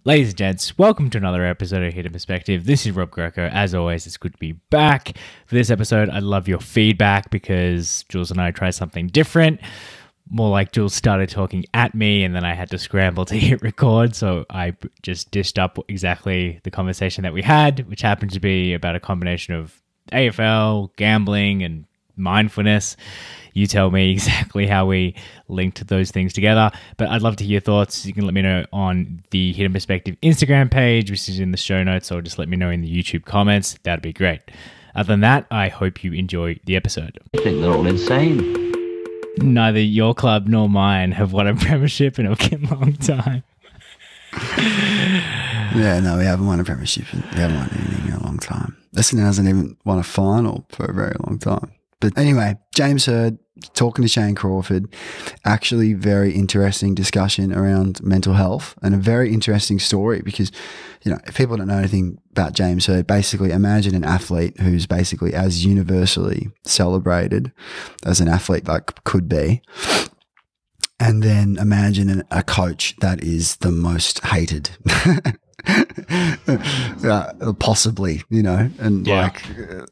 Ladies and gents, welcome to another episode of Hidden Perspective. This is Rob Greco. As always, it's good to be back. For this episode, I'd love your feedback because Jules and I tried something different. More like Jules started talking at me and then I had to scramble to hit record. So I just dished up exactly the conversation that we had, which happened to be about a combination of AFL, gambling, and mindfulness. You tell me exactly how we linked those things together, but I'd love to hear your thoughts. You can let me know on the Hidden Perspective Instagram page, which is in the show notes, or just let me know in the YouTube comments. That'd be great. Other than that, I hope you enjoy the episode. I think they're all insane. Neither your club nor mine have won a premiership in a long time. Yeah, no, we haven't won a premiership. We haven't won anything in a long time. Essendon hasn't even won a final for a very long time. But anyway, James Hird talking to Shane Crawford, actually very interesting discussion around mental health and a very interesting story because, you know, if people don't know anything about James Hird, basically imagine an athlete who's basically as universally celebrated as an athlete like could be. And then imagine a coach that is the most hated. Possibly, you know, and like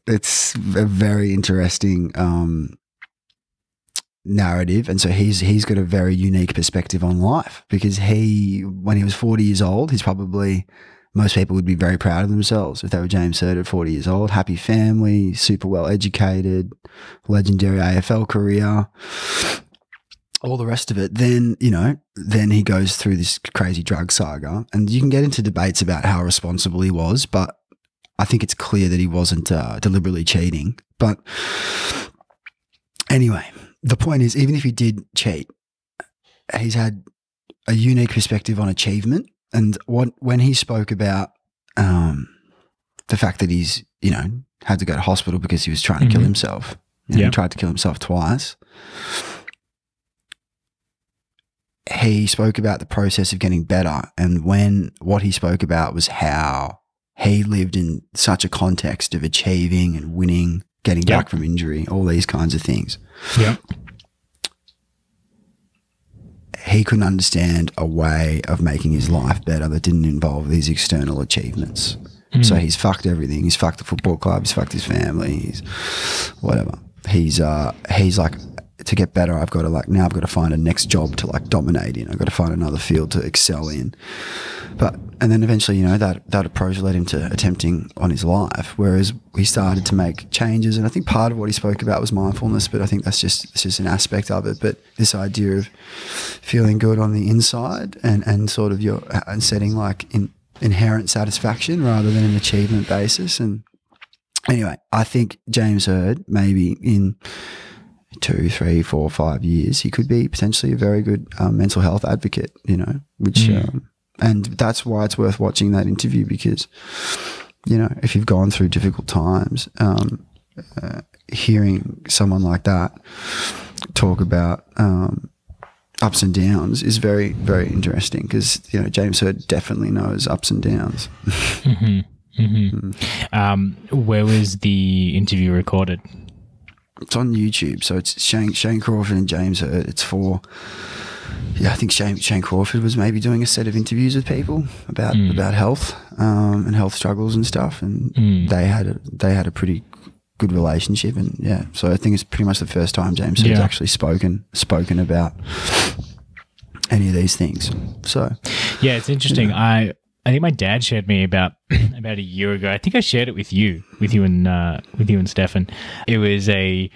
it's a very interesting narrative, and so he's got a very unique perspective on life because when he was 40 years old, most people would be very proud of themselves if they were James Hird at 40 years old. Happy family, super well educated, legendary AFL career, all the rest of it. Then, you know, then he goes through this crazy drug saga, and you can get into debates about how responsible he was, but I think it's clear that he wasn't deliberately cheating. But anyway, the point is, even if he did cheat, he's had a unique perspective on achievement. And when he spoke about the fact that he's, you know, had to go to hospital because he was trying to kill himself, he tried to kill himself twice. He spoke about the process of getting better, and what he spoke about was how he lived in such a context of achieving and winning, getting back from injury, all these kinds of things. Yeah. He couldn't understand a way of making his life better that didn't involve these external achievements. So he's fucked everything. He's fucked the football club. He's fucked his family. He's whatever. He's like, to get better, I've got to find a next job to like dominate in. I've got to find another field to excel in. And then eventually, you know, that approach led him to attempting on his life, whereas he started to make changes. And I think part of what he spoke about was mindfulness, but I think it's just an aspect of it. But this idea of feeling good on the inside and sort of and setting like inherent satisfaction rather than an achievement basis. And anyway, I think James Hird, maybe in 2, 3, 4, 5 years, he could be potentially a very good mental health advocate, you know, which, and that's why it's worth watching that interview because, you know, if you've gone through difficult times, hearing someone like that talk about ups and downs is very, very interesting because, you know, James Hird definitely knows ups and downs. Where was the interview recorded? It's on YouTube, so it's Shane Crawford and James Hird. It's for, I think Shane Crawford was maybe doing a set of interviews with people about health and health struggles and stuff, and they had a pretty good relationship, and so I think it's pretty much the first time James Hird's actually spoken about any of these things. So it's interesting. You know, I think my dad shared me about a year ago. I think I shared it with you and Stefan. It was a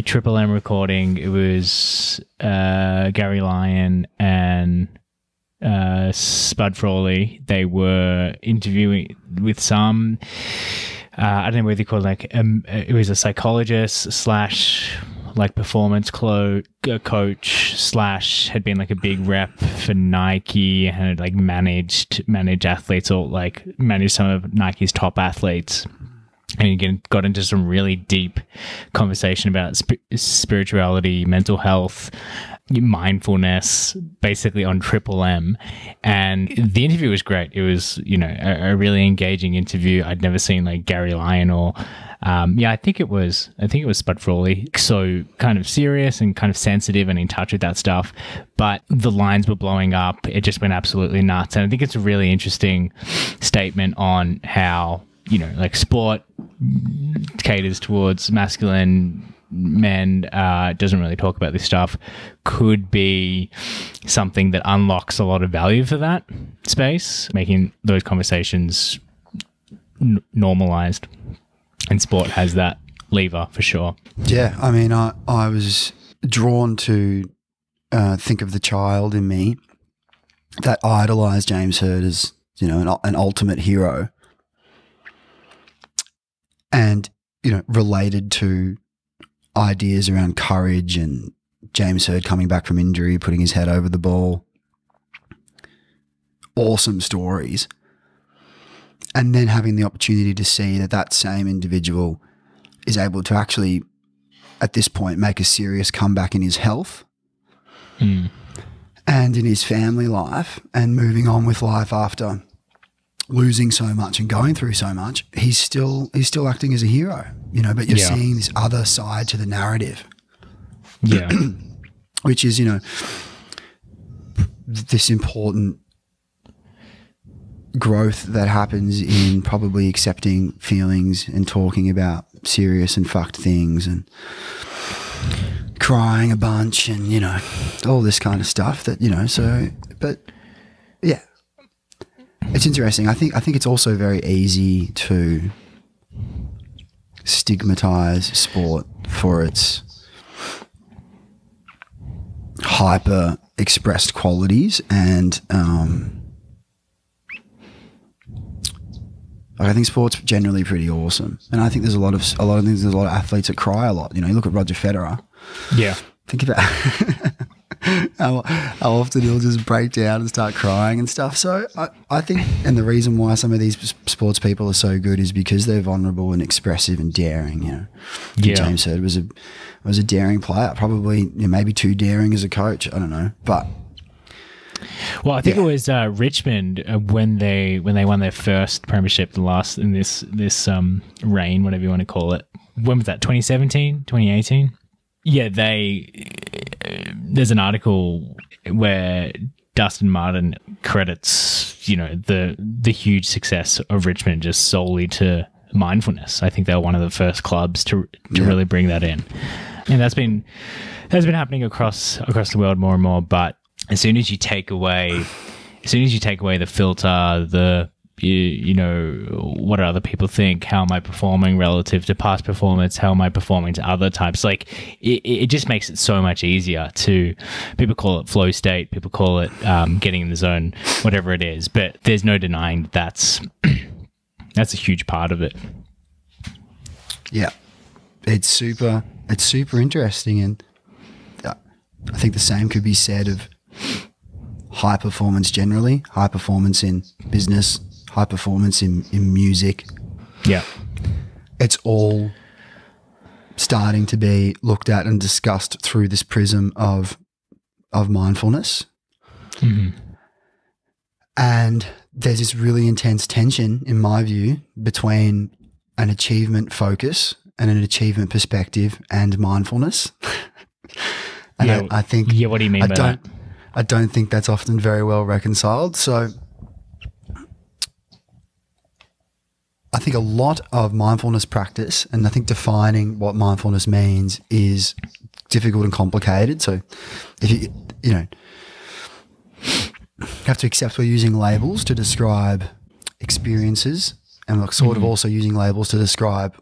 Triple M recording. It was Gary Lyon and Spud Frawley. They were interviewing with some. I don't know what they call it. It was a psychologist / like performance coach / had been like a big rep for Nike and had like managed athletes or like managed some of Nike's top athletes. And again, got into some really deep conversation about spirituality, mental health, mindfulness, basically on Triple M. And the interview was great. It was, you know, a really engaging interview. I'd never seen like Gary Lyon or I think it was Spud Frawley. So kind of serious and kind of sensitive and in touch with that stuff. But the lines were blowing up. It just went absolutely nuts. And I think it's a really interesting statement on how, you know, like sport caters towards masculine men, doesn't really talk about this stuff, could be something that unlocks a lot of value for that space, making those conversations normalized. And sport has that lever for sure. Yeah, I mean, I was drawn to think of the child in me that idolized James Hird as, you know, an ultimate hero, and, you know, related to ideas around courage and James Hird coming back from injury, putting his head over the ball. Awesome stories. And then having the opportunity to see that that same individual is able to actually, at this point, make a serious comeback in his health and in his family life, and moving on with life after losing so much and going through so much. He's still acting as a hero, you know, but you're seeing this other side to the narrative. Yeah. Which is, you know, this important growth that happens in probably accepting feelings and talking about serious and fucked things and crying a bunch and, you know, all this kind of stuff that, you know, so, but yeah, it's interesting. I think it's also very easy to stigmatize sport for its hyper expressed qualities, and I think sport's generally pretty awesome, and I think there's a lot of things. There's a lot of athletes that cry a lot. You know, you look at Roger Federer. Yeah, think about how often he'll just break down and start crying and stuff. So I think, and the reason why some of these sports people are so good is because they're vulnerable and expressive and daring. You know, James Hird was a daring player, probably, you know, maybe too daring as a coach. I don't know, but. Well, I think it was Richmond when they won their first premiership, in this reign, whatever you want to call it. When was that? 2017, 2018? Yeah, there's an article where Dustin Martin credits, you know, the huge success of Richmond just solely to mindfulness. I think they were one of the first clubs to really bring that in, and that's been happening across the world more and more. But as soon as you take away the filter, you know, what do other people think? How am I performing relative to past performance? How am I performing to other types? Like, it just makes it so much easier to, people call it flow state, people call it getting in the zone, whatever it is. But there's no denying that's a huge part of it. Yeah, it's super interesting, and I think the same could be said of high performance generally, high performance in business, high performance in music. Yeah. It's all starting to be looked at and discussed through this prism of mindfulness. Mm-hmm. And there's this really intense tension, in my view, between an achievement focus and an achievement perspective and mindfulness. And I think... Yeah, what do you mean by that? I don't think that's often very well reconciled. So I think a lot of mindfulness practice, and I think defining what mindfulness means, is difficult and complicated. So if you know, have to accept we're using labels to describe experiences, and we're sort of also using labels to describe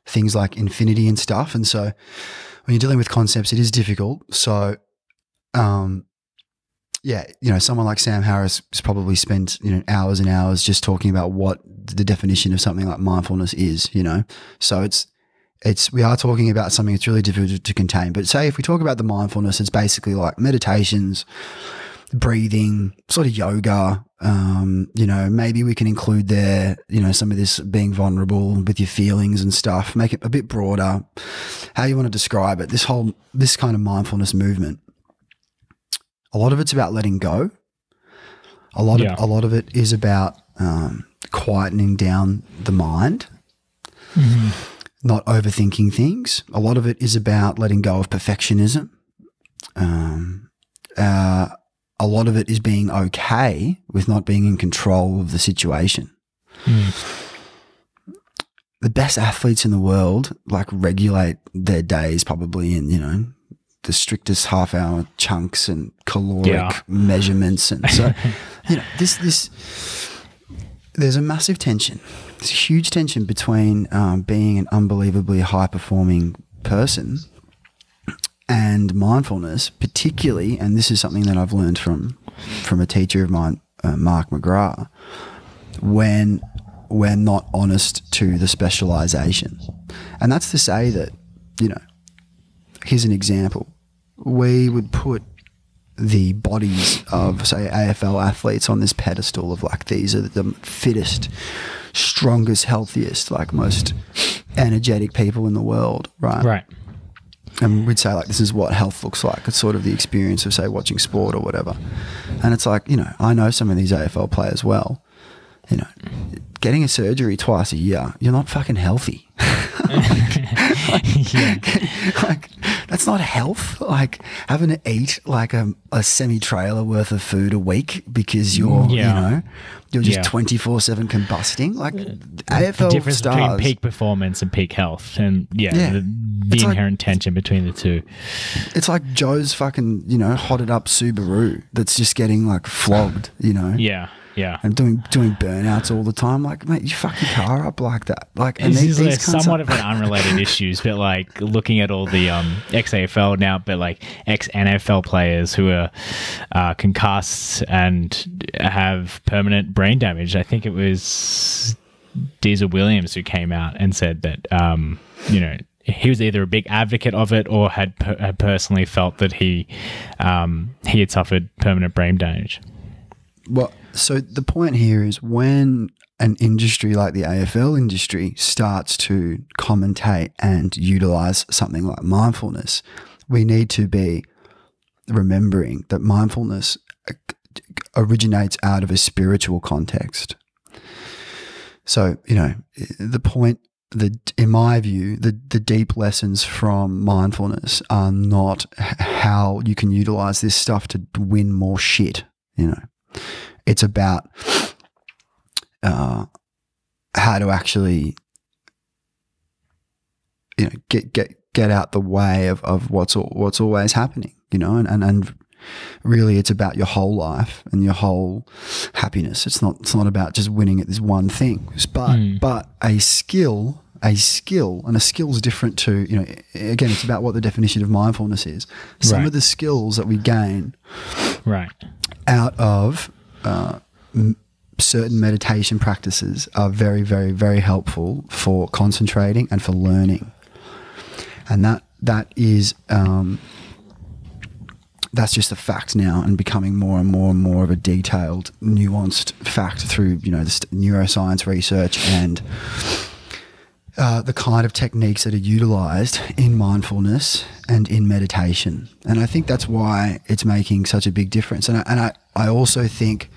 things like infinity and stuff. And so when you're dealing with concepts, it is difficult. So, yeah, you know, someone like Sam Harris has probably spent, you know, hours and hours just talking about what the definition of something like mindfulness is, you know. So we are talking about something that's really difficult to contain. But say if we talk about the mindfulness, it's basically like meditations, breathing, sort of yoga. You know, maybe we can include there, you know, some of this being vulnerable with your feelings and stuff, make it a bit broader, how you want to describe it. This kind of mindfulness movement, a lot of it's about letting go. A lot of it is about quietening down the mind. Mm-hmm. not overthinking things. A lot of it is about letting go of perfectionism. A lot of it is being okay with not being in control of the situation. The best athletes in the world like regulate their days probably in, you know, the strictest half-hour chunks and caloric measurements. And so, you know, there's a massive tension. There's a huge tension between being an unbelievably high-performing person and mindfulness, particularly, and this is something that I've learned from a teacher of mine, Mark McGrath, when we're not honest to the specialization. And that's to say that, you know, here's an example. We would put the bodies of, say, AFL athletes on this pedestal of like, these are the fittest, strongest, healthiest, like most energetic people in the world, right? Right. And we'd say like, this is what health looks like. It's sort of the experience of, say, watching sport or whatever. And it's like, you know, I know some of these AFL players well. You know, getting a surgery twice a year, you're not fucking healthy. like, that's not health. Like having to eat like a semi-trailer worth of food a week because you're, you know, you're just 24/7 combusting. Like AFL the difference stars, between peak performance and peak health, and the inherent tension between the two. It's like Joe's fucking, you know, hotted up Subaru that's just getting like flogged, you know. Yeah. And doing burnouts all the time. Like, mate, you fuck your car up like that. Like, and this these is somewhat of an unrelated issues, but like looking at all the ex-AFL now, but like ex-NFL players who are concussed and have permanent brain damage. I think it was Diesel Williams who came out and said that, you know, he was either a big advocate of it or had personally felt that he had suffered permanent brain damage. Well, so the point here is when an industry like the AFL industry starts to commentate and utilize something like mindfulness, we need to be remembering that mindfulness originates out of a spiritual context. So, you know, the point that, in my view, the deep lessons from mindfulness are not how you can utilize this stuff to win more shit, you know. It's about how to actually, you know, get out the way of what's always happening, you know, and really it's about your whole life and your whole happiness. It's not about just winning at this one thing, but a skill, and a skill is different to, you know, again, it's about what the definition of mindfulness is. Some of the skills that we gain out of certain meditation practices are very, very, very helpful for concentrating and for learning. And that is that's just a fact now, and becoming more and more and more of a detailed, nuanced fact through, you know, the neuroscience research and the kind of techniques that are utilized in mindfulness and in meditation. And I think that's why it's making such a big difference. And I also think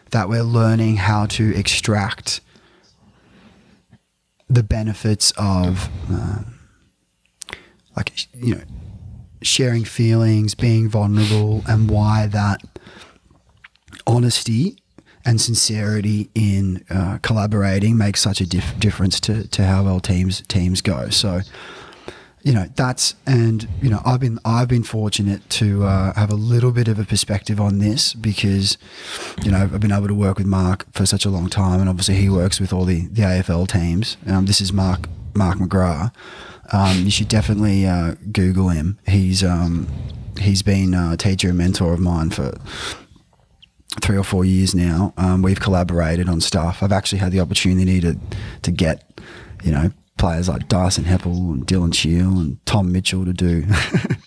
that we're learning how to extract the benefits of, like, you know, sharing feelings, being vulnerable, and why that honesty and sincerity in collaborating makes such a difference to how well teams go. So, you know, and you know, I've been fortunate to have a little bit of a perspective on this because, you know, I've been able to work with Mark for such a long time, and obviously he works with all the AFL teams. This is Mark McGrath. You should definitely Google him. He's been a teacher and mentor of mine for 3 or 4 years now. We've collaborated on stuff. I've actually had the opportunity to get, you know, players like Dyson Heppel and Dylan Shield and Tom Mitchell to do some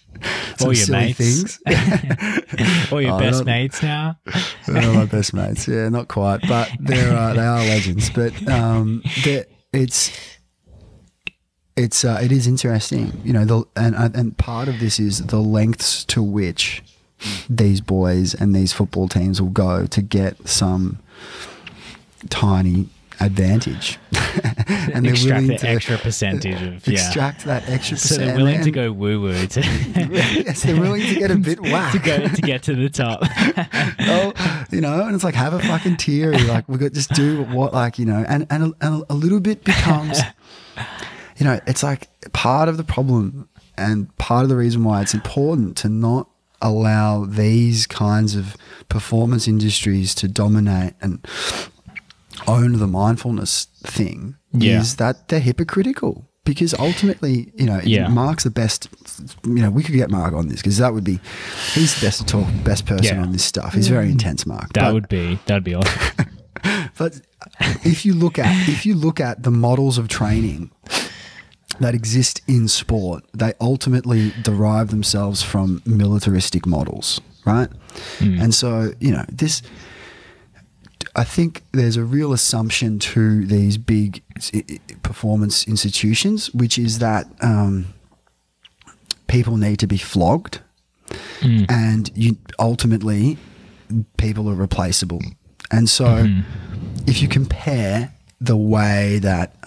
all your silly mates. Things. All your best mates now. They're all my best mates. Yeah, not quite, but they are legends. But it is interesting, you know. And part of this is the lengths to which these boys and these football teams will go to get some tiny advantage. and they're extract willing the to extra percentage of extract that extra So percent. they're willing to and- go woo-woo Yes, they're willing to get a bit whack. to get to the top. Oh, and it's like, have a fucking theory. Like, we got just do what, like, and a little bit becomes, it's like part of the problem and part of the reason why it's important to not allow these kinds of performance industries to dominate and own the mindfulness thing is that they're hypocritical. Because ultimately, Mark's the best. We could get Mark on this because he's the best person on this stuff. He's very intense, Mark. That'd be awesome. But if you look at the models of training that exist in sport, they ultimately derive themselves from militaristic models, right? And so, this. I think there's a real assumption to these big performance institutions, which is that people need to be flogged, and ultimately people are replaceable. And so, if you compare the way that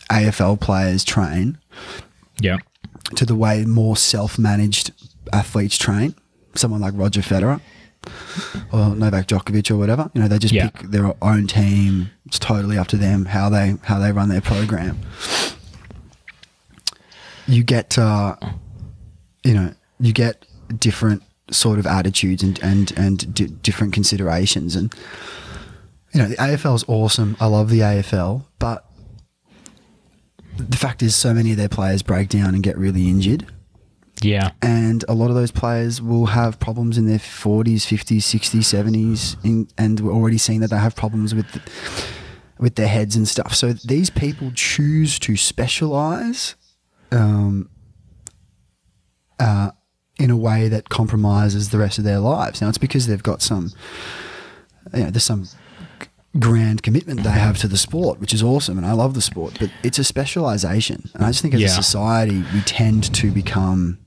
AFL players train, to the way more self-managed athletes train, someone like Roger Federer or Novak Djokovic or whatever, they just pick their own team. It's totally up to them how they run their program. You get you get different sort of attitudes and different considerations. And the AFL is awesome. I love the AFL, but the fact is, so many of their players break down and get really injured. Yeah. And a lot of those players will have problems in their 40s, 50s, 60s, 70s, and we're already seeing that they have problems with their heads and stuff. So these people choose to specialise in a way that compromises the rest of their lives. Now, it's because they've got there's some grand commitment they have to the sport, which is awesome, and I love the sport, but it's a specialisation. And I just think as a society, we tend to become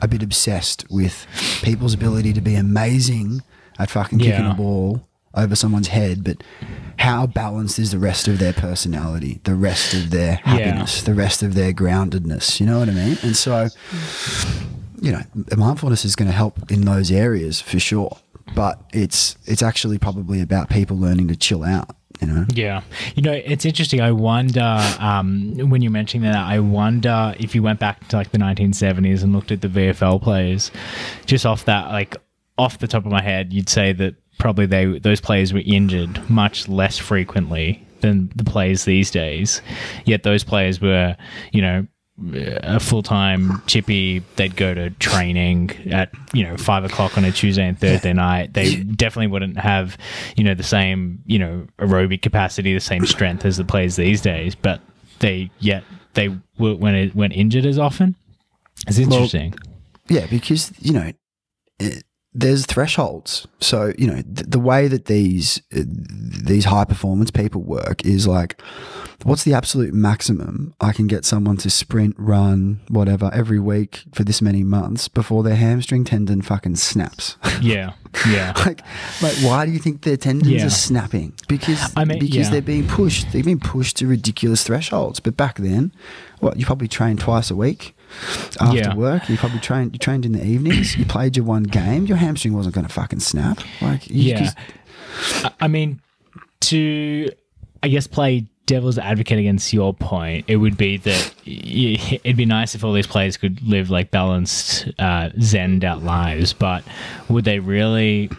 a bit obsessed with people's ability to be amazing at fucking kicking a ball over someone's head, but how balanced is the rest of their personality, the rest of their happiness, the rest of their groundedness, you know what I mean? And so, mindfulness is going to help in those areas for sure, but it's actually probably about people learning to chill out. Yeah. It's interesting. I wonder, when you're mentioning that, I wonder if you went back to like the 1970s and looked at the VFL players, just off the top of my head, you'd say that probably those players were injured much less frequently than the players these days. Yet those players were, a full-time chippy. They'd go to training at 5 o'clock on a Tuesday and Thursday night. They definitely wouldn't have the same aerobic capacity, the same strength as the players these days, but they weren't injured as often. It's interesting. Because there's thresholds. So the way that these high performance people work is like, what's the absolute maximum I can get someone to sprint, run, whatever, every week for this many months before their hamstring tendon fucking snaps? Yeah. like why do you think their tendons are snapping? Because they're being pushed. They've been pushed to ridiculous thresholds. But back then, you probably trained twice a week after work. You trained in the evenings. You played your one game. Your hamstring wasn't going to fucking snap. To play devil's advocate against your point, it would be that it'd be nice if all these players could live like balanced, zened out lives, but would they really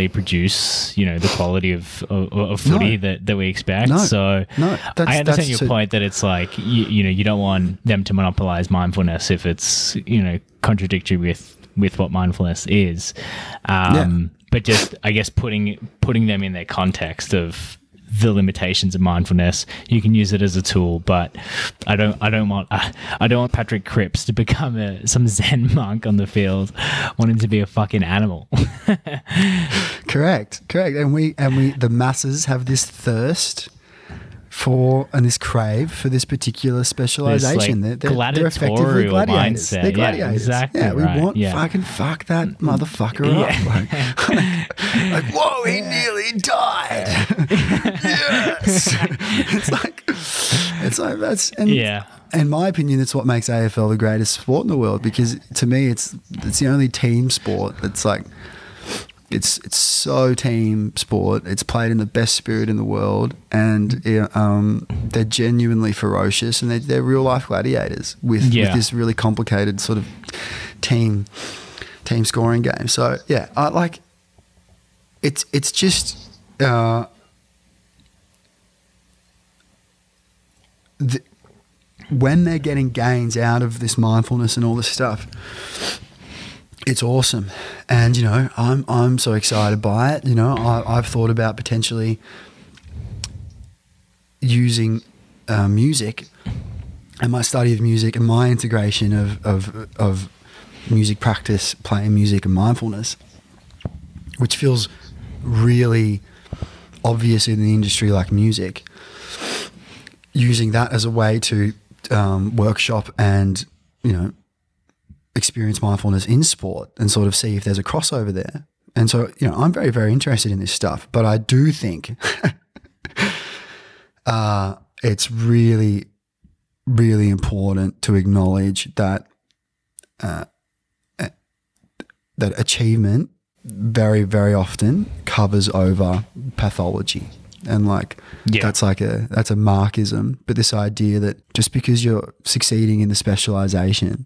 produce the quality of footy that we expect? I understand your point that it's like you don't want them to monopolize mindfulness if it's contradictory with what mindfulness is, but just putting them in their context of the limitations of mindfulness. You can use it as a tool, but I don't want Patrick Cripps to become some Zen monk on the field, wanting to be a fucking animal. Correct. And the masses have this thirst for and this crave for this particular specialization. Like they're effectively gladiators. Mindset. They're gladiators. Exactly. We want fuck that motherfucker up. Like, whoa, he nearly died. Yes. it's like that's and Yeah. in my opinion, that's what makes AFL the greatest sport in the world, because to me, it's the only team sport that's like it's so team sport. It's played in the best spirit in the world, and they're genuinely ferocious, and they're real life gladiators with this really complicated sort of team scoring game. So yeah, I like it's just when they're getting gains out of this mindfulness and all this stuff, it's awesome. And, you know, I'm so excited by it. You know, I've thought about potentially using music and my study of music and my integration of music practice, playing music and mindfulness, which feels really obvious in the industry like music, using that as a way to workshop and, you know, experience mindfulness in sport and sort of see if there's a crossover there. And so, you know, I'm very, very interested in this stuff, but I do think it's really, really important to acknowledge that that achievement very, very often covers over pathology. And like that's a markism, but this idea that just because you're succeeding in the specialization,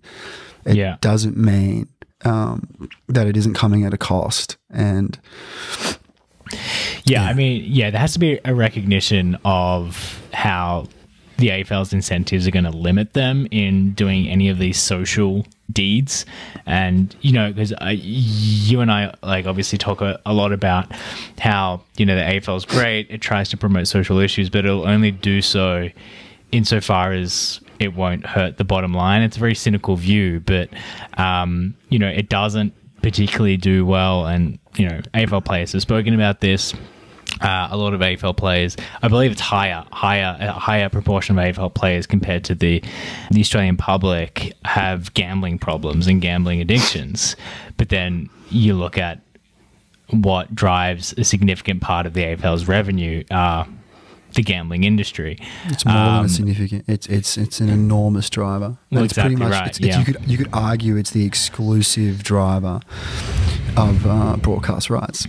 it doesn't mean that it isn't coming at a cost. And I mean, there has to be a recognition of how the AFL's incentives are going to limit them in doing any of these social deeds. And, you know, because you and I, like, obviously talk a lot about how, you know, the AFL is great. It tries to promote social issues, but it'll only do so insofar as it won't hurt the bottom line. It's a very cynical view, but, you know, it doesn't particularly do well. And, you know, AFL players have spoken about this. A lot of AFL players, I believe it's a higher proportion of AFL players compared to the Australian public have gambling problems and gambling addictions. But then you look at what drives a significant part of the AFL's revenue, the gambling industry. It's more than significant. It's an enormous driver. Well, it's exactly pretty much, right. You could argue it's the exclusive driver of broadcast rights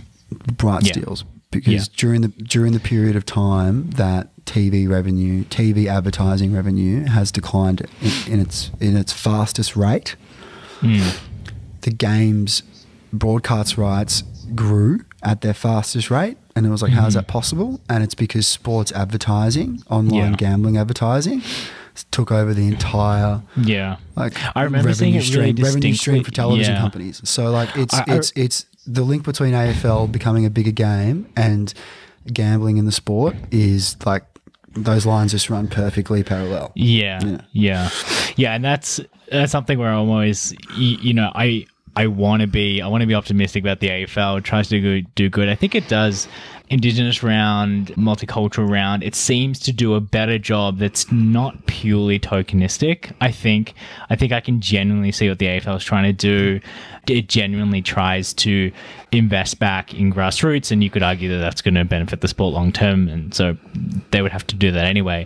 deals. Because during the period of time that TV advertising revenue has declined in its fastest rate, the game's broadcast rights grew at their fastest rate, and it was like, how is that possible? And it's because sports advertising, online gambling advertising, took over the entire I remember seeing it really revenue stream for television companies. So like it's the link between AFL becoming a bigger game and gambling in the sport is like those lines just run perfectly parallel. And that's something where I'm always, you know, I want to be optimistic about the AFL. It tries to do good. I think it does. Indigenous round, multicultural round, it seems to do a better job that's not purely tokenistic. I think I can genuinely see what the AFL is trying to do. It genuinely tries to invest back in grassroots, and you could argue that that's going to benefit the sport long term, and so they would have to do that anyway.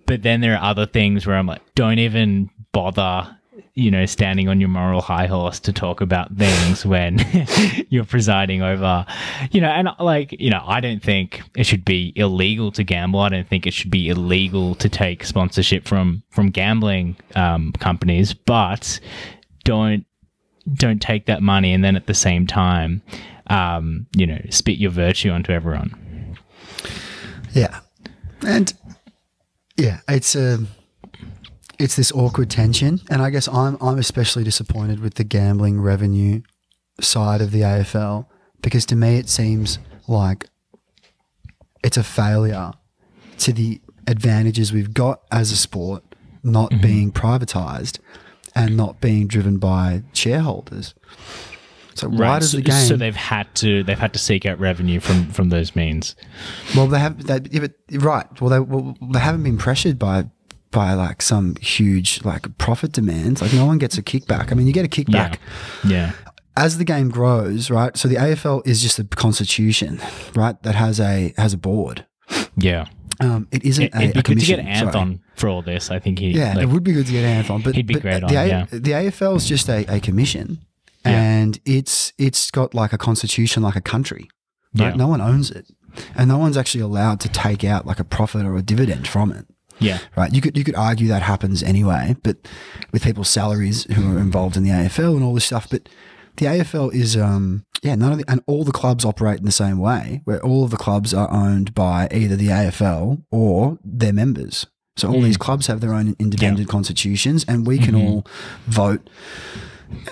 But then there are other things where I'm like, don't even bother, you know, standing on your moral high horse to talk about things when you're presiding over, you know, and like, you know, I don't think it should be illegal to gamble. I don't think it should be illegal to take sponsorship from gambling companies, but don't take that money and then at the same time, you know, spit your virtue onto everyone. Yeah. And yeah, it's this awkward tension, and I guess I'm especially disappointed with the gambling revenue side of the AFL, because to me it seems like it's a failure to the advantages we've got as a sport not being privatized and not being driven by shareholders. So why does the game? So they've had to seek out revenue from those means. Well, they haven't been pressured by like some huge like profit demands. Like no one gets a kickback. I mean, you get a kickback. Yeah. As the game grows, right? So the AFL is just a constitution, right? That has a board. Yeah. It isn't It'd be a good to get commission. Ant Sorry. on for all this. I think It would be good to get Ant on, but he'd be but great the, on. Yeah, the AFL is just a commission, and it's got like a constitution, like a country. Right? Yeah. No one owns it, and no one's actually allowed to take out like a profit or a dividend from it. Yeah. Right. You could argue that happens anyway, but with people's salaries who are involved in the AFL and all this stuff. But the AFL is none of the, and all the clubs operate in the same way, where all of the clubs are owned by either the AFL or their members. So all these clubs have their own independent constitutions, and we can all vote.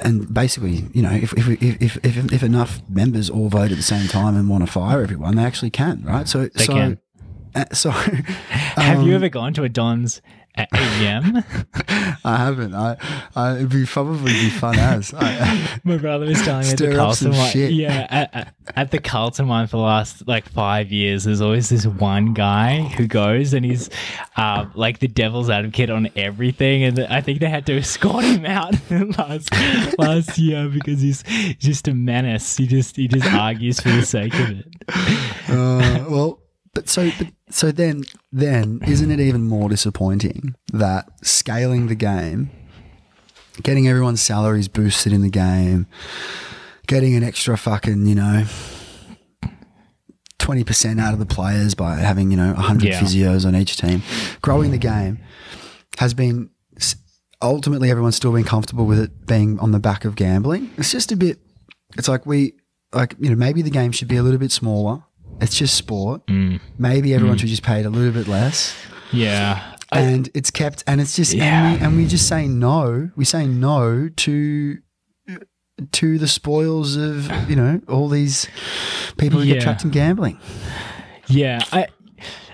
And basically, you know, if enough members all vote at the same time and want to fire everyone, they actually can, right? So they can. Have you ever gone to a Don's at AEM? I haven't. It'd probably be fun as. My brother was telling me at the Carlton one. Yeah, at the Carlton one for the last like 5 years, there's always this one guy who goes and he's like the devil's advocate on everything, and I think they had to escort him out last year because he's just a menace. He just argues for the sake of it. Well. But then isn't it even more disappointing that scaling the game, getting everyone's salaries boosted in the game, getting an extra fucking, 20% out of the players by having, 100 physios on each team, growing the game has been ultimately everyone's still been comfortable with it being on the back of gambling. It's just a bit, it's like maybe the game should be a little bit smaller. It's just sport. Maybe everyone should just pay it a little bit less. Yeah. And it's kept, and it's just, and we just say no. We say no to the spoils of, all these people who get trapped in gambling. Yeah. I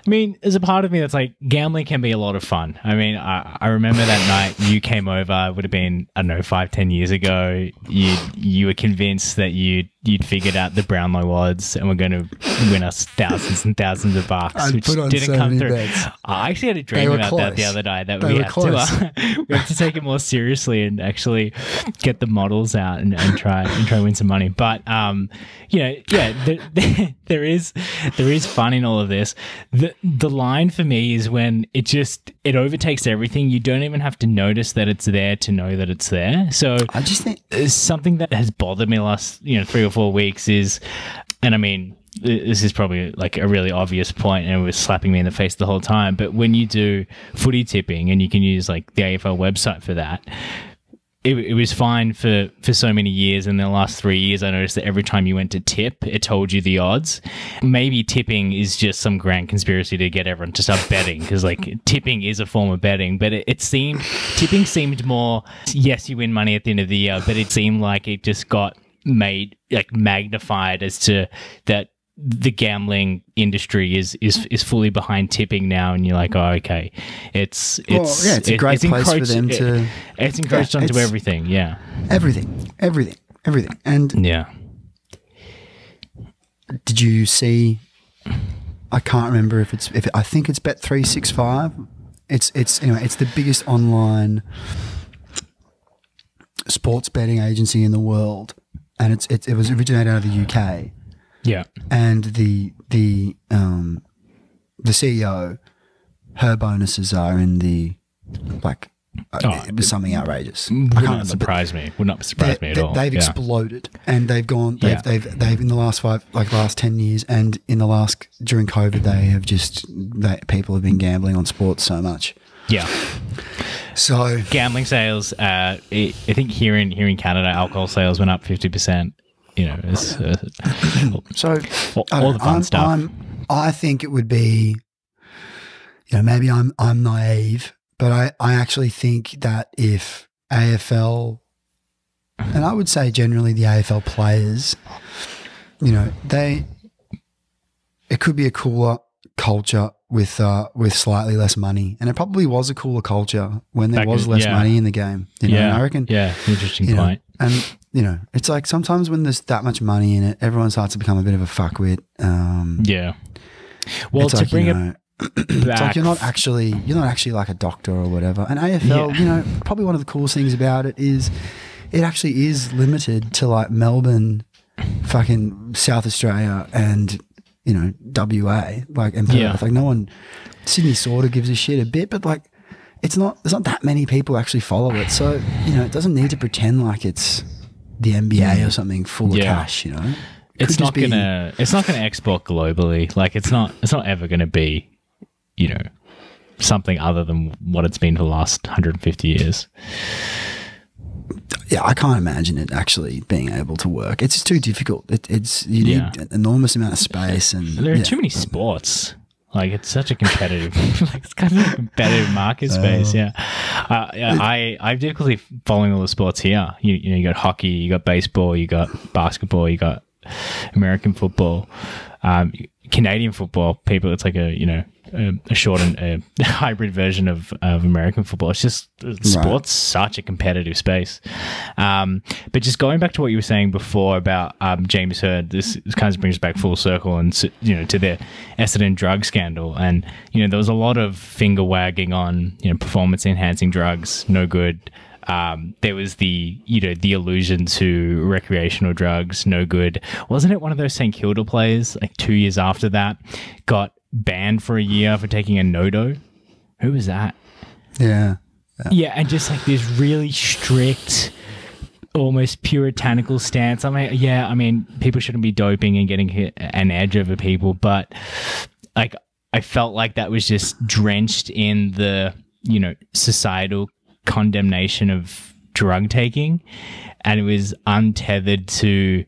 mean, there's a part of me that's like, gambling can be a lot of fun. I mean, I remember that night you came over, it would have been, I don't know, 5-10 years ago. You were convinced that you'd figured out the Brownlow odds and were going to win us thousands and thousands of bucks, which didn't come through. Bets. I actually had a dream about that the other day, that we have to take it more seriously and actually get the models out and try win some money. But there is fun in all of this. The line for me is when it overtakes everything. You don't even have to notice that it's there to know that it's there. So I just think something that has bothered me the last 3 or 4 weeks is, and I mean, this is probably like a really obvious point and it was slapping me in the face the whole time, but when you do footy tipping, and you can use like the AFL website for that, it was fine for so many years. And in the last 3 years, I noticed that every time you went to tip, it told you the odds. Maybe tipping is just some grand conspiracy to get everyone to start betting, because like tipping is a form of betting. But tipping seemed more, yes, you win money at the end of the year, but it seemed like it just got made like magnified as to that the gambling industry is fully behind tipping now, and you're like, oh, okay, it's a great place for them to. It's encouraged onto everything, everything, and did you see? I can't remember if I think it's Bet365. It's the biggest online sports betting agency in the world, and it was originated out of the UK. Yeah, and the CEO, her bonuses are in the like. It was something outrageous. Would not surprise me at all. They've exploded, and they've gone. They've in the last 10 years, and during COVID, people have been gambling on sports so much. Yeah. So gambling sales. I think here in Canada, alcohol sales went up 50%. So all the fun stuff. I think it would be, maybe I'm naive, but I actually think that if AFL, and I would say generally the AFL players, it could be a cooler culture with slightly less money, and it probably was a cooler culture when there was less money in the game. I reckon. Yeah, interesting point. And it's like sometimes when there's that much money in it, everyone starts to become a bit of a fuckwit. Well, to bring it back, it's like you're not actually like a doctor or whatever. And AFL, probably one of the coolest things about it is it actually is limited to like Melbourne, fucking South Australia, and you know, WA, like, and Perth. Like, no one, Sydney sort of gives a shit a bit, but like, there's not that many people actually follow it. So, you know, it doesn't need to pretend like it's the NBA or something full of cash, you know? It's not gonna export globally. Like, it's not ever gonna be, you know, something other than what it's been for the last 150 years. Yeah, I can't imagine it actually being able to work. It's too difficult. You need an enormous amount of space, and there are too many sports. Like, it's such a competitive, like, it's kind of a competitive market space. I've difficulty following all the sports here. You know, you got hockey, you got baseball, you got basketball, you got American football, Canadian football. People, it's like a short and a hybrid version of American football. It's just sports such a competitive space. But just going back to what you were saying before about James Hird, this kind of brings us back full circle, and, you know, to the Essendon drug scandal. And, you know, there was a lot of finger wagging on, you know, performance enhancing drugs, no good. There was the allusion to recreational drugs, no good. Wasn't it one of those St Kilda players, like 2 years after that, got banned for a year for taking a no-do? Who was that? Yeah, and just like this really strict, almost puritanical stance. I mean, people shouldn't be doping and getting an edge over people, but like, I felt like that was just drenched in the, you know, societal condemnation of drug taking, and it was untethered to,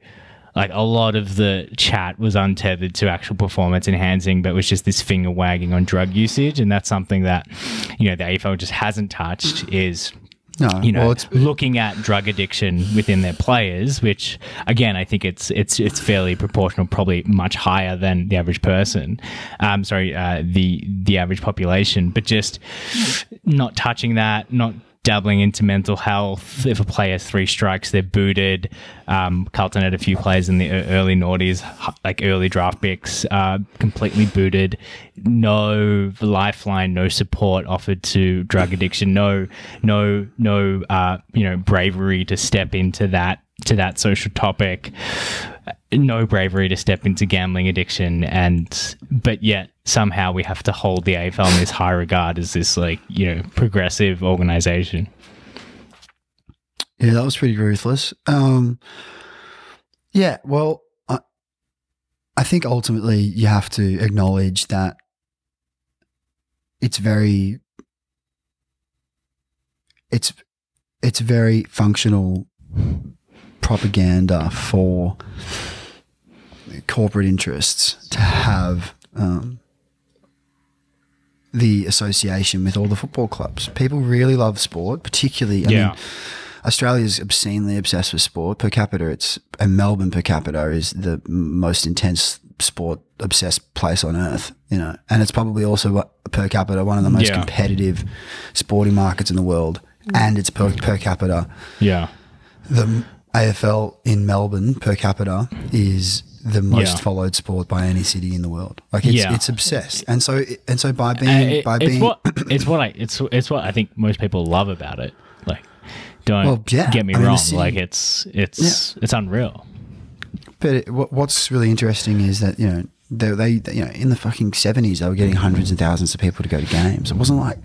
like, a lot of the chat was untethered to actual performance enhancing, but was just this finger wagging on drug usage. And that's something that, you know, the AFL just hasn't touched, is, looking at drug addiction within their players, which, again, I think it's fairly proportional, probably much higher than the average person. The average population, but just not touching that, not dabbling into mental health. If a player has 3 strikes, they're booted. Carlton had a few players in the early noughties, like early draft picks, completely booted. No lifeline, no support offered to drug addiction. No, bravery to step into that social topic. No bravery to step into gambling addiction, but yet somehow we have to hold the AFL in this high regard as this, like, you know, progressive organization. Yeah, that was pretty ruthless. Yeah, well, I think ultimately you have to acknowledge that it's very functional propaganda for corporate interests to have the association with all the football clubs. People really love sport, particularly. I mean, Australia's obscenely obsessed with sport per capita. And Melbourne per capita is the most intense sport obsessed place on earth, you know, and it's probably also per capita one of the most competitive sporting markets in the world, and it's per capita. Yeah, the AFL in Melbourne per capita is the most followed sport by any city in the world. Like, it's obsessed, and so by being it's what I think most people love about it. Like, don't get me wrong. City, like, it's unreal. But what's really interesting is that, you know, they you know, in the fucking 70s they were getting hundreds and thousands of people to go to games. It wasn't like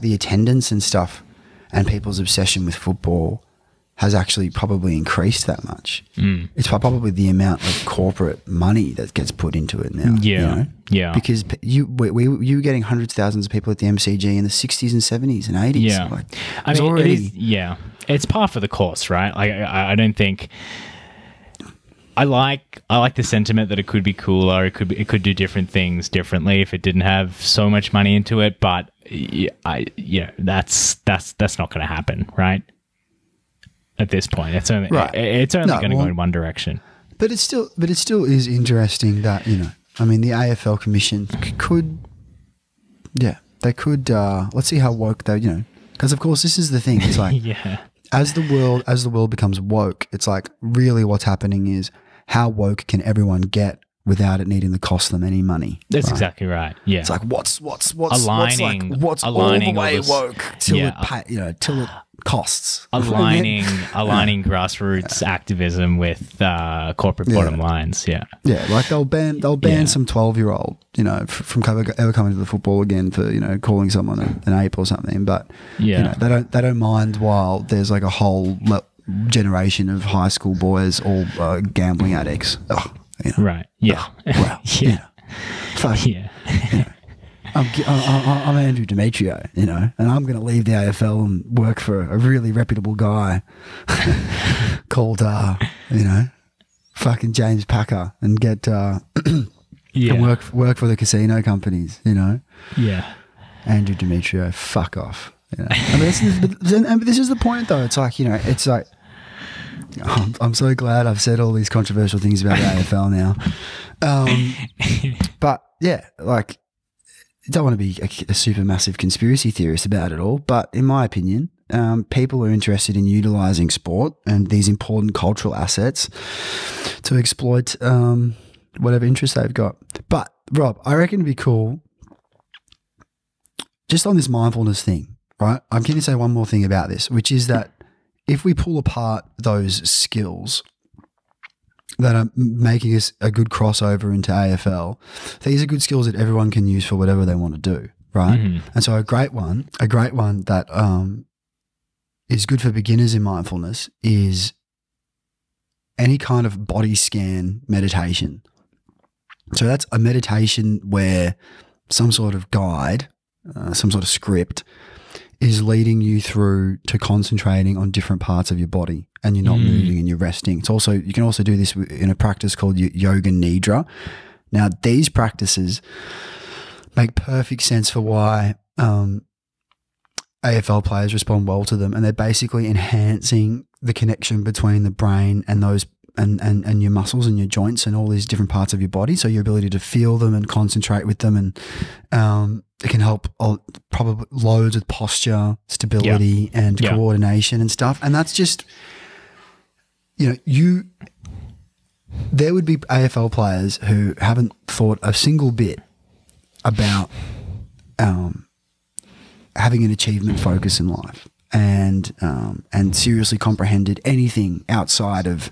the attendance and stuff and people's obsession with football has actually probably increased that much. It's probably the amount of corporate money that gets put into it now. Because you were getting hundreds of thousands of people at the MCG in the 60s and 70s and 80s. Yeah, like, I mean, it's par for the course, right? Like, I don't think. I like the sentiment that it could be cooler. It could do different things differently if it didn't have so much money into it. But that's not going to happen, right? At this point, it's only going to go in one direction. But it still is interesting that, you know, I mean, the AFL Commission could, they could. Let's see how woke they, you know, because of course this is the thing. It's like as the world becomes woke, it's like really what's happening is how woke can everyone get without it needing to cost them any money. That's exactly right. Yeah, it's like what's aligning all the way woke till it costs. Aligning grassroots activism with corporate bottom lines. Yeah. Yeah, like they'll ban some 12-year-old, you know, from ever coming to the football again for, you know, calling someone an ape or something. But you know, they don't mind while there's like a whole generation of high school boys all gambling addicts. Oh, you know. Right. Yeah. Oh, wow. Yeah. Fuck. Yeah. You know. I'm Andrew Demetrio, you know, and I'm going to leave the AFL and work for a really reputable guy called, you know, fucking James Packer and get and work for the casino companies, you know. Yeah. Andrew Demetrio, fuck off. You know? I mean, this is the point, though. It's like, you know, it's like, I'm so glad I've said all these controversial things about the AFL now. But yeah, like, I don't want to be a super massive conspiracy theorist about it all, but in my opinion, people are interested in utilizing sport and these important cultural assets to exploit whatever interest they've got. But Rob, I reckon it'd be cool, just on this mindfulness thing, right? I'm going to say one more thing about this, which is that if we pull apart those skills that are making us a good crossover into AFL, these are good skills that everyone can use for whatever they want to do, right? Mm-hmm. And so a great one that is good for beginners in mindfulness is any kind of body scan meditation. So that's a meditation where some sort of guide, some sort of script is leading you through to concentrating on different parts of your body, and you're not moving and you're resting. It's also, you can also do this in a practice called yoga nidra. Now, these practices make perfect sense for why AFL players respond well to them, and they're basically enhancing the connection between the brain and those and your muscles and your joints and all these different parts of your body. So your ability to feel them and concentrate with them, and it can help probably loads with posture, stability, and coordination and stuff. And that's just, you know, there would be AFL players who haven't thought a single bit about having an achievement focus in life, and seriously comprehended anything outside of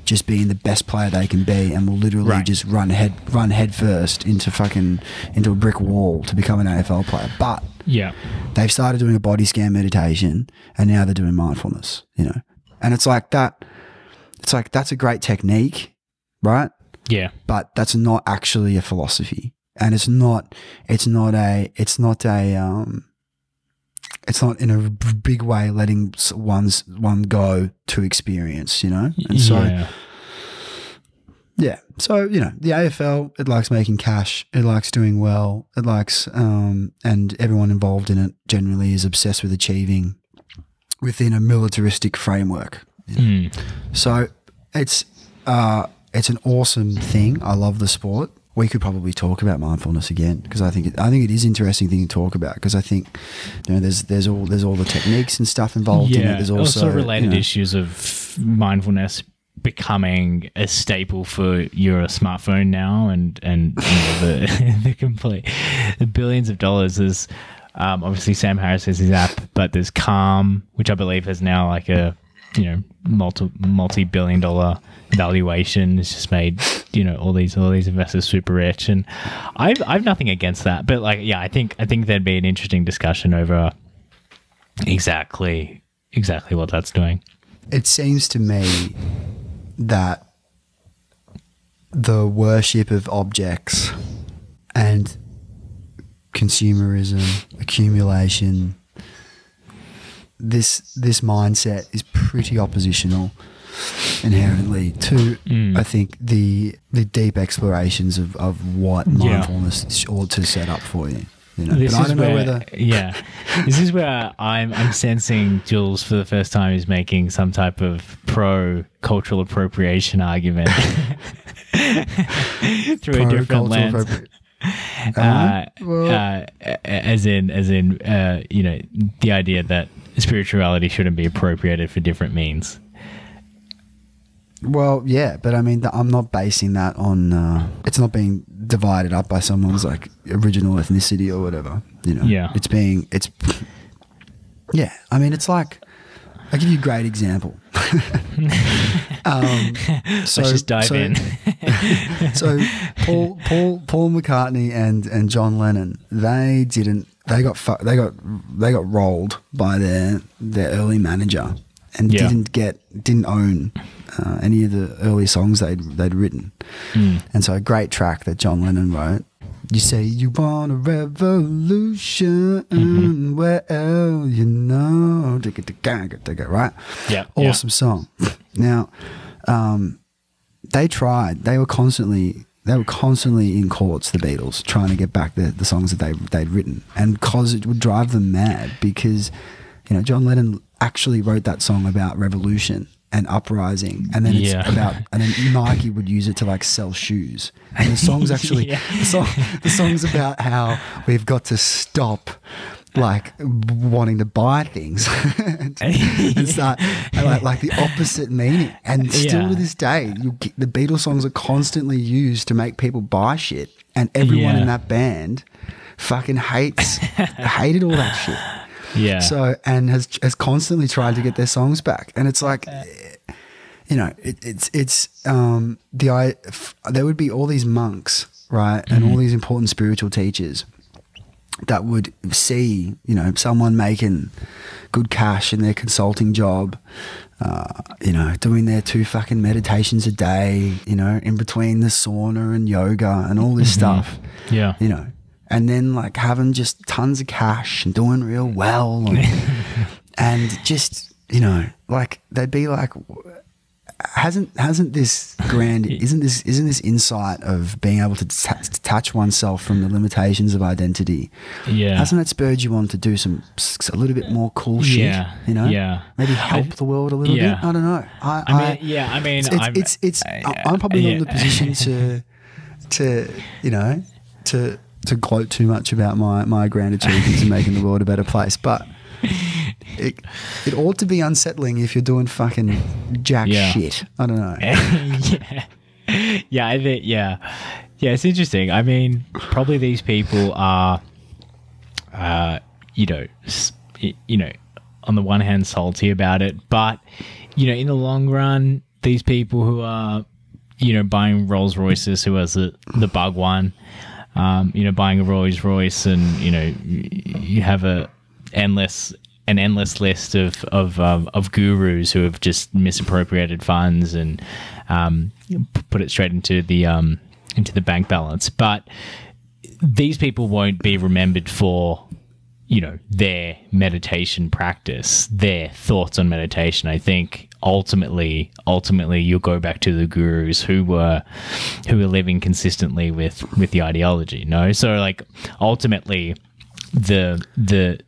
just being the best player they can be, and will literally just run head first into a brick wall to become an AFL player. But they've started doing a body scan meditation, and now they're doing mindfulness, you know. And it's like that. It's like, that's a great technique, right? Yeah. But that's not actually a philosophy, and it's not in a big way letting one go to experience, you know? And so, so, you know, the AFL, it likes making cash, it likes doing well, it likes, and everyone involved in it generally is obsessed with achieving within a militaristic framework. You know? So it's an awesome thing. I love the sport. We could probably talk about mindfulness again, because I think it is an interesting thing to talk about, because I think, you know, there's all the techniques and stuff involved in it. There's also related issues of mindfulness becoming a staple for your smartphone now, and you know, the billions of dollars. There's obviously Sam Harris has his app, but there's Calm, which I believe has now like a, you know, multi-billion-dollar valuation. It's just made, you know, all these investors super rich, and I've nothing against that, but like, I think there'd be an interesting discussion over exactly what that's doing. It seems to me that the worship of objects and consumerism, accumulation, this mindset is pretty oppositional inherently to I think the deep explorations of what mindfulness ought to set up for you. You know? This but I don't know whether this is where I'm sensing Jules for the first time is making some type of pro cultural appropriation argument through a different lens. As in you know, the idea that spirituality shouldn't be appropriated for different means. Well, yeah, but I mean, I'm not basing that on it's not being divided up by someone's like original ethnicity or whatever, you know. I mean, it's like, I'll give you a great example. Let's just dive in. So Paul McCartney and John Lennon, they got rolled by their early manager and didn't own any of the early songs they'd written. And so a great track that John Lennon wrote. You say you want a revolution, well, you know, right? Yeah. Awesome song. Now, they tried. They were constantly in courts, the Beatles, trying to get back the songs that they'd written, and cause it would drive them mad because, you know, John Lennon actually wrote that song about revolution and uprising, and then and then Nike would use it to like sell shoes. And the song's actually the song's about how we've got to stop like wanting to buy things and start like the opposite meaning. And still to this day, the Beatles songs are constantly used to make people buy shit, and everyone in that band fucking hated all that shit. Yeah. So, and has constantly tried to get their songs back, and it's like, you know, there would be all these monks, right, and all these important spiritual teachers that would see, you know, someone making good cash in their consulting job, you know, doing their 2 fucking meditations a day, you know, in between the sauna and yoga and all this stuff. Yeah. You know. And then like having just tons of cash and doing real well and just, you know, like they'd be like, hasn't this isn't this insight of being able to detach oneself from the limitations of identity? Yeah. Hasn't that spurred you on to do a little bit more cool shit? You know? Yeah. Maybe help the world a little bit? I don't know. I'm probably not in the position to you know, to gloat too much about my grand achievements in making the world a better place, but it ought to be unsettling if you're doing fucking jack shit. I don't know. I think it's interesting. I mean, probably these people are, you know, on the one hand salty about it, but you know, in the long run, these people who are, you know, buying Rolls Royces, who has the bug one. You know, buying a Rolls Royce, and you know, you have an endless list of gurus who have just misappropriated funds and put it straight into the bank balance. But these people won't be remembered for, you know, their meditation practice, their thoughts on meditation. I think ultimately you'll go back to the gurus who were living consistently with the ideology. No, so like ultimately the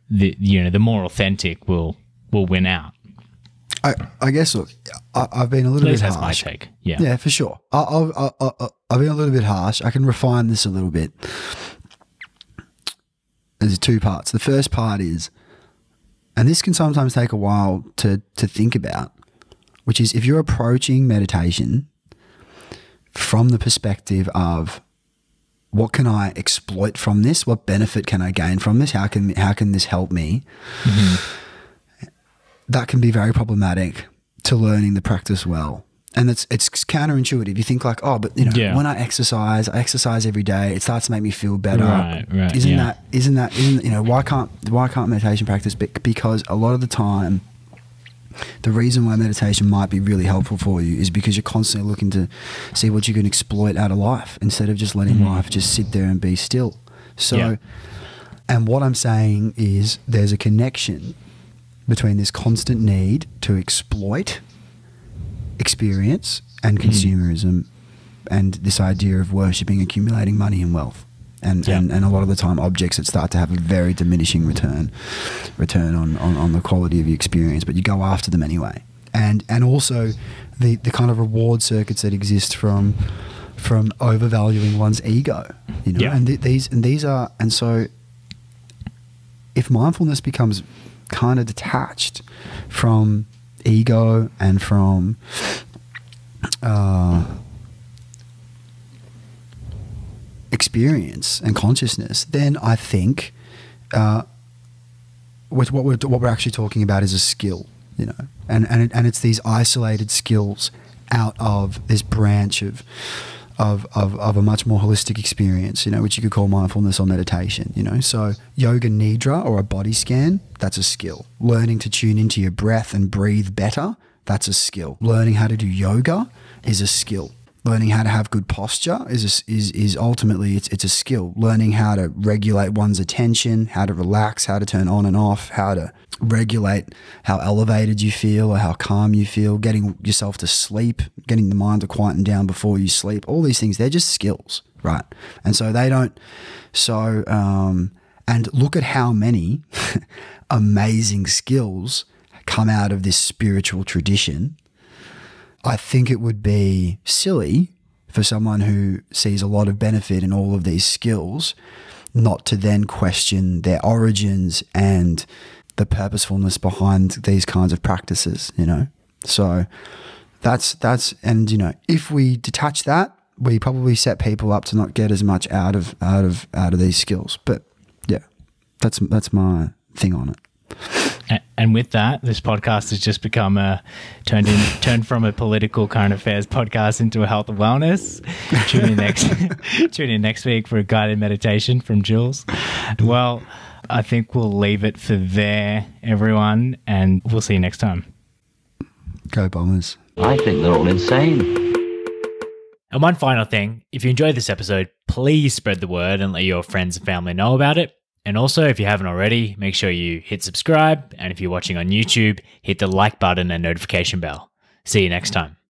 you know, the more authentic will win out. I guess, look, I've been a little bit harsh. That's my take. Yeah, for sure. I've been a little bit harsh. I can refine this a little bit. There's 2 parts. The first part is, and this can sometimes take a while to think about, which is if you're approaching meditation from the perspective of what can I exploit from this? What benefit can I gain from this? How can this help me? That can be very problematic to learning the practice well. And it's counterintuitive. You think like, oh, but you know, when I exercise every day, it starts to make me feel better. Right. Isn't that you know, why can't meditation practice? Because a lot of the time, the reason why meditation might be really helpful for you is because you're constantly looking to see what you can exploit out of life instead of just letting life just sit there and be still. So, and what I'm saying is there's a connection between this constant need to exploit experience and consumerism and this idea of worshipping, accumulating money and wealth. And a lot of the time objects that start to have a very diminishing return on the quality of your experience, but you go after them anyway. And also the kind of reward circuits that exist from overvaluing one's ego, you know, and so if mindfulness becomes kind of detached from ego and from experience and consciousness, then I think with what we're actually talking about is a skill. you know, and it's these isolated skills out of this branch of a much more holistic experience, you know, which you could call mindfulness or meditation, you know. So yoga nidra, or a body scan, that's a skill. Learning to tune into your breath and breathe better, that's a skill. Learning how to do yoga is a skill. Learning how to have good posture is ultimately it's a skill. Learning how to regulate one's attention, how to relax, how to turn on and off, how to regulate how elevated you feel or how calm you feel, getting yourself to sleep, getting the mind to quieten down before you sleep. All these things, they're just skills, right? And so they don't. So and look at how many amazing skills come out of this spiritual tradition. I think it would be silly for someone who sees a lot of benefit in all of these skills not to then question their origins and the purposefulness behind these kinds of practices, you know. So that's and you know, if we detach that, we probably set people up to not get as much out of these skills. But yeah, that's my thing on it. And with that, this podcast has just become turned from a political current affairs podcast into a health and wellness. Tune in next week for a guided meditation from Jules. Well, I think we'll leave it for there, everyone, and we'll see you next time. Go Bombers. I think they're all insane. And one final thing, if you enjoyed this episode, please spread the word and let your friends and family know about it. And also, if you haven't already, make sure you hit subscribe. And if you're watching on YouTube, hit the like button and notification bell. See you next time.